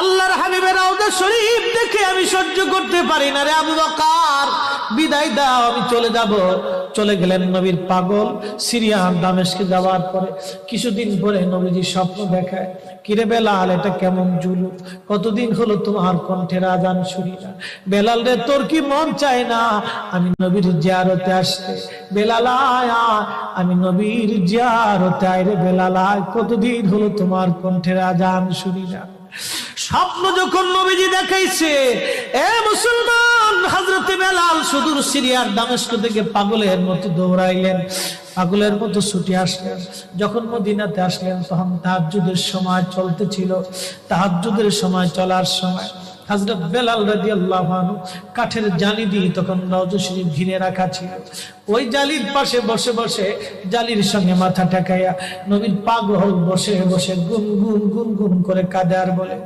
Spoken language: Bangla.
আল্লাহর হাবিবের রওজা শরীফ দেখে আমি সহ্য করতে পারি না রে আবু বকর, বিদায় দাও, আমি চলে যাব। চলে গেলেন নবীর পাগল। সিরিয়া দামেস্কে যাওয়ার পরে কিছুদিন পরে নবীজি স্বপ্ন দেখায়, কিরে বেলাল, এটা কেমন জুলুম, কতদিন হলো তোমার কণ্ঠের আজান শুনি না। বেলাল রে, তোর কি মন চায় না আমি নবীর জিয়ারতে আসতে? বেলাল আয়, আমি নবীর জিয়ারতে আয় রে বেলাল আয়, কতদিন হলো তোমার কণ্ঠের আজান শুনি না। স্বপ্ন যখন নবীজি দেখাইছে, এ মুসলমান, হযরতে বেলাল সুদূর সিরিয়ার দামেস্ক থেকে পাগলের মতো দৌড়াইলেন, পাগলের মতো ছুটে আসলেন। যখন মদিনাতে আসলেন তখন তাহাজ্জুদের সময় চলতেছিল। তাহাজ্জুদের সময় চলার সময় হযরত বেলাল রাদিয়াল্লাহু আনহু কাঠের জালি দিয়ে তখন রওজা শরীফ ঘিরে রাখা ছিল। ওই জালির পাশে বসে বসে জালির সঙ্গে মাথা ঠেকাইয়া নবীর পাগল বসে বসে গুনগুন গুনগুন করে কাঁদে আর বলে,